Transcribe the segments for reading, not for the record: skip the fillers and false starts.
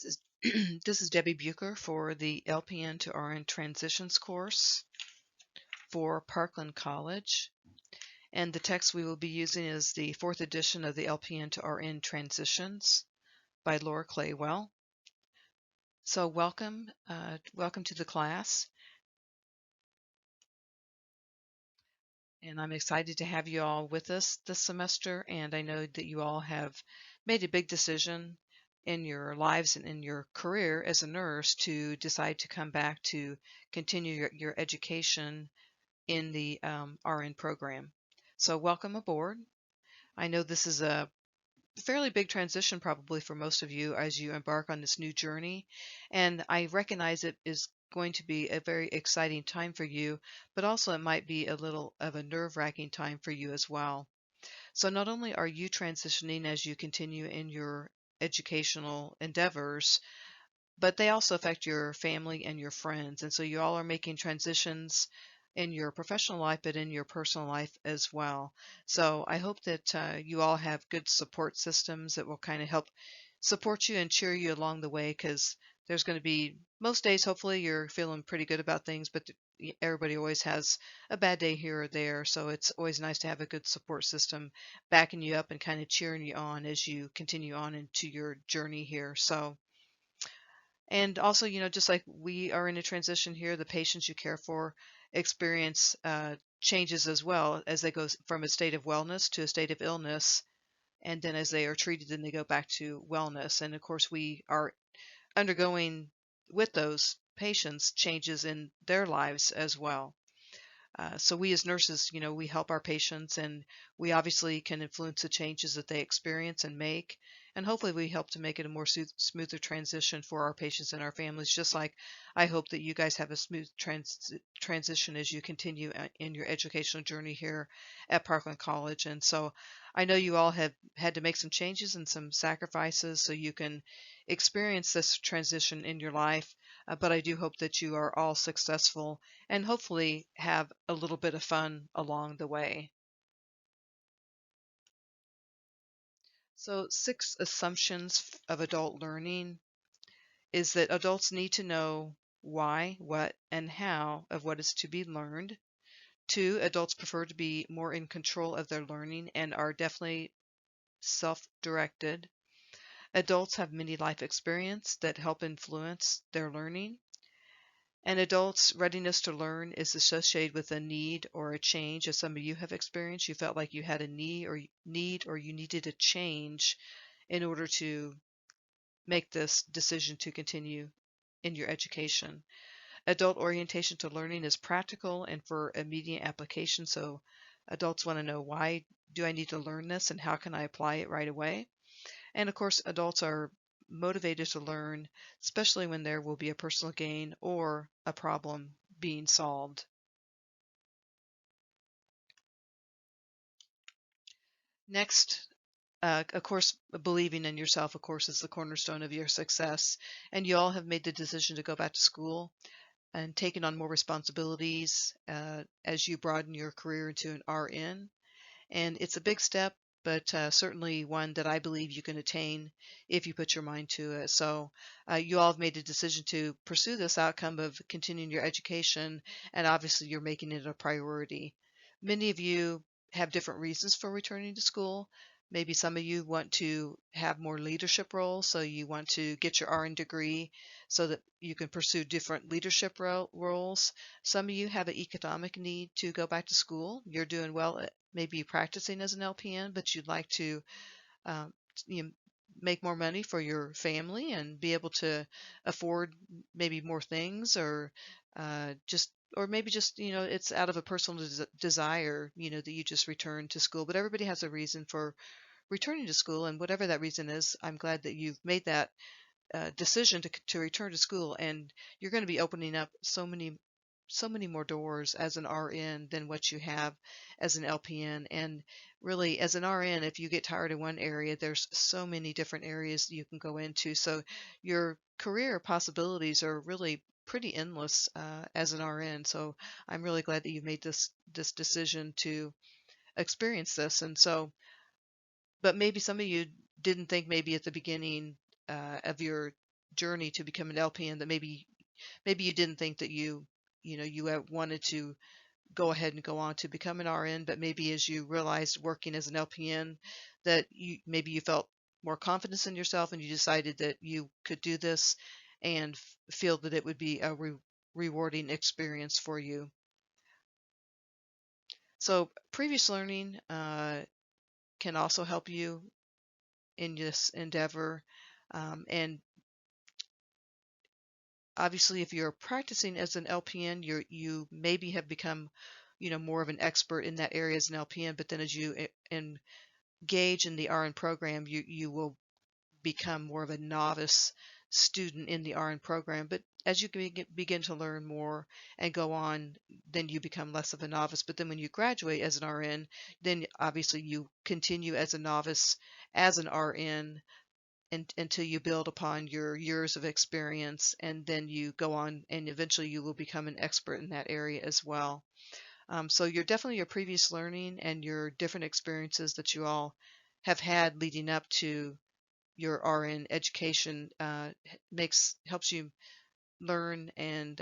This is this is Debbie Bucher for the LPN to RN Transitions course for Parkland College. And the text we will be using is the 4th edition of the LPN to RN Transitions by Laura Claywell. So welcome to the class. And I'm excited to have you all with us this semester. And I know that you all have made a big decision in your lives and in your career as a nurse to decide to come back to continue your education in the RN program. So welcome aboard. I know this is a fairly big transition probably for most of you as you embark on this new journey, and I recognize it is going to be a very exciting time for you, but also it might be a little of a nerve-wracking time for you as well. So not only are you transitioning as you continue in your educational endeavors, but they also affect your family and your friends. And so you all are making transitions in your professional life, but in your personal life as well. So I hope that you all have good support systems that will kind of help support you and cheer you along the way, because there's going to be most days, hopefully, you're feeling pretty good about things, but everybody always has a bad day here or there. So it's always nice to have a good support system backing you up and kind of cheering you on as you continue on into your journey here. So and also, just like we are in a transition here, the patients you care for experience changes as well as they go from a state of wellness to a state of illness. And then as they are treated, then they go back to wellness. And of course, we are undergoing with those patients changes in their lives as well. So we as nurses, we help our patients, and we obviously can influence the changes that they experience and make. And hopefully we help to make it a more smoother transition for our patients and our families, just like I hope that you guys have a smooth transition as you continue in your educational journey here at Parkland College. And so I know you all have had to make some changes and some sacrifices so you can experience this transition in your life. But I do hope that you are all successful and hopefully have a little bit of fun along the way. So 6 assumptions of adult learning is that adults need to know why, what, and how of what is to be learned. 2, adults prefer to be more in control of their learning and are definitely self-directed. Adults have many life experience that help influence their learning. An adult's readiness to learn is associated with a need or a change, as some of you have experienced. You felt like you had a need or you needed a change in order to make this decision to continue in your education. Adult orientation to learning is practical and for immediate application. So adults want to know, why do I need to learn this and how can I apply it right away? And of course, adults are motivated to learn, especially when there will be a personal gain or a problem being solved. Next, of course, believing in yourself, of course, is the cornerstone of your success. And you all have made the decision to go back to school and taken on more responsibilities as you broaden your career into an RN. And it's a big step, but certainly one that I believe you can attain if you put your mind to it. So you all have made a decision to pursue this outcome of continuing your education, and obviously you're making it a priority. Many of you have different reasons for returning to school. Maybe some of you want to have more leadership roles, so you want to get your RN degree so that you can pursue different leadership roles. Some of you have an economic need to go back to school. You're doing well maybe practicing as an LPN, but you'd like to um, you know, make more money for your family and be able to afford maybe more things, or or maybe just, it's out of a personal desire, that you just return to school. But everybody has a reason for returning to school, and whatever that reason is, I'm glad that you've made that decision to return to school, and you're going to be opening up so many more doors as an RN than what you have as an LPN. And really, as an RN, if you get tired in one area, there's so many different areas you can go into. So your career possibilities are really pretty endless as an RN. So I'm really glad that you made this decision to experience this. And so, but maybe some of you didn't think maybe at the beginning of your journey to become an LPN that maybe you didn't think that you wanted to go ahead and go on to become an RN, but maybe as you realized working as an LPN that you felt more confidence in yourself and you decided that you could do this and feel that it would be a rewarding experience for you. So previous learning can also help you in this endeavor. And obviously, if you're practicing as an LPN, you maybe have become, more of an expert in that area as an LPN. But then as you engage in the RN program, you will become more of a novice student in the RN program. But as you begin to learn more and go on, then you become less of a novice. But then when you graduate as an RN, then obviously you continue as a novice as an RN until you build upon your years of experience, and then you go on and eventually you will become an expert in that area as well. So your previous learning and your different experiences that you all have had leading up to your RN education helps you learn and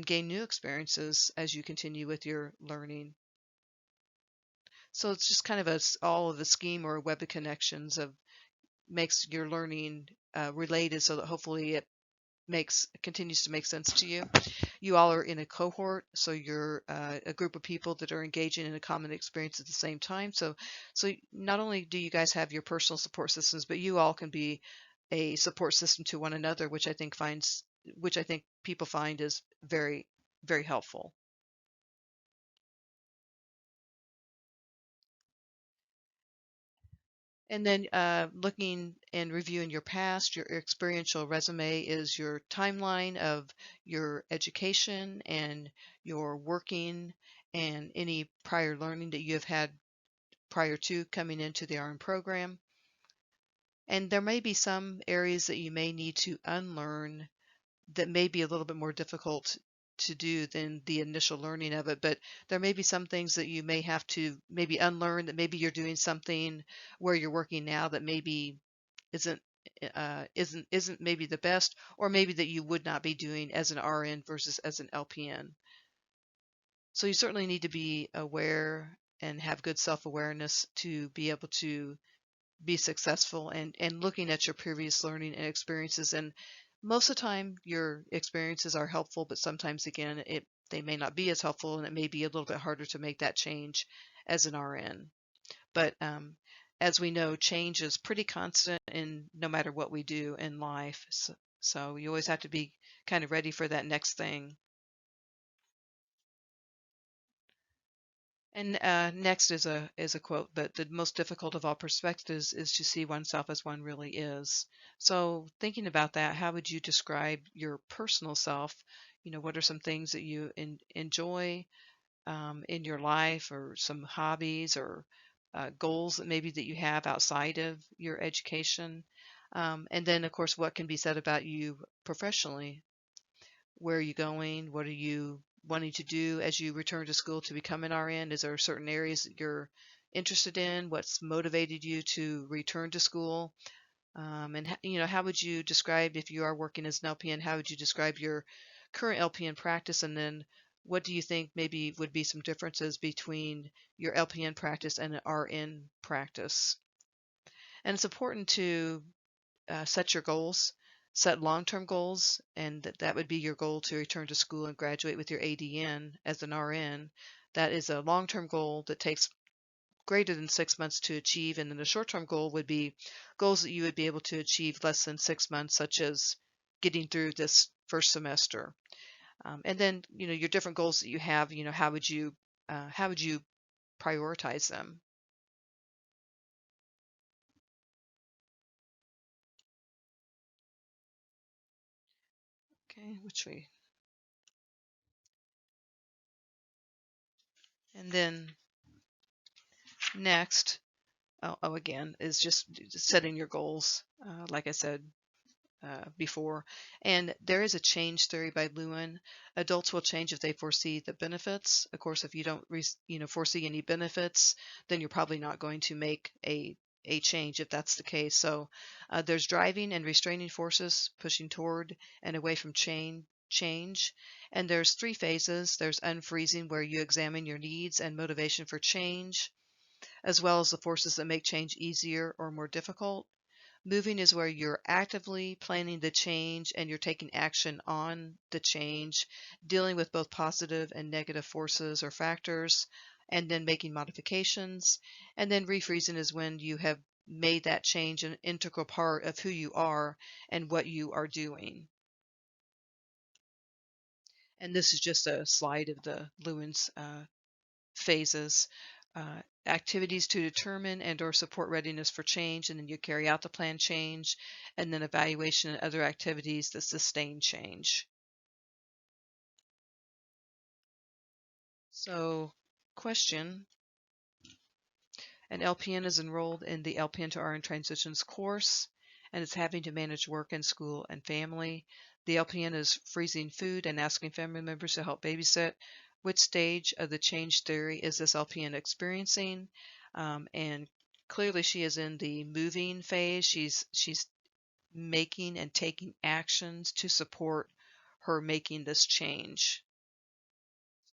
gain new experiences as you continue with your learning. So it's just kind of all of a scheme or a web of connections of makes your learning related, so that hopefully it continues to make sense to you. You all are in a cohort, so you're a group of people that are engaging in a common experience at the same time. So not only do you guys have your personal support systems, but you all can be a support system to one another, which I think people find is very, very helpful. And then looking and reviewing your past, your experiential resume is your timeline of your education and your working and any prior learning that you have had prior to coming into the RN program. And there may be some areas that you may need to unlearn that may be a little bit more difficult to do than the initial learning of it, but there may be some things that you may have to maybe unlearn, that maybe you're doing something where you're working now that maybe isn't isn't maybe the best, or maybe that you would not be doing as an RN versus as an LPN. So you certainly need to be aware and have good self-awareness to be able to be successful, and looking at your previous learning and experiences. And most of the time your experiences are helpful, but sometimes again they may not be as helpful, and it may be a little bit harder to make that change as an RN. But as we know, change is pretty constant in no matter what we do in life. So you always have to be kind of ready for that next thing. And next is a quote, but the most difficult of all perspectives is to see oneself as one really is. So thinking about that, how would you describe your personal self? What are some things that you enjoy in your life, or some hobbies or goals that maybe that you have outside of your education? And then, of course, what can be said about you professionally? Where are you going? What are you wanting to do as you return to school to become an RN? Is there certain areas that you're interested in? What's motivated you to return to school? And how would you describe, if you are working as an LPN, how would you describe your current LPN practice? And then what do you think maybe would be some differences between your LPN practice and an RN practice? And it's important to set your goals, set long-term goals, and that would be your goal to return to school and graduate with your ADN as an RN. That is a long-term goal that takes greater than 6 months to achieve, and then the short-term goal would be goals that you would be able to achieve less than 6 months, such as getting through this first semester. And then your different goals that you have, how would you prioritize them? Okay, which way? And then next, again, is just setting your goals, like I said before. And there is a change theory by Lewin. Adults will change if they foresee the benefits. Of course, if you don't foresee any benefits, then you're probably not going to make a a change if that's the case. So there's driving and restraining forces pushing toward and away from change. And there's three phases. There's unfreezing, where you examine your needs and motivation for change, as well as the forces that make change easier or more difficult. Moving is where you're actively planning the change and you're taking action on the change, dealing with both positive and negative forces or factors, and then making modifications. And then refreezing is when you have made that change an integral part of who you are and what you are doing. And this is just a slide of the Lewin's phases. Activities to determine and or support readiness for change, and then you carry out the planned change, and then evaluation and other activities that sustain change. So, question: an LPN is enrolled in the LPN to RN Transitions course and is having to manage work and school and family. The LPN is freezing food and asking family members to help babysit. Which stage of the change theory is this LPN experiencing? And clearly she is in the moving phase. She's making and taking actions to support her making this change.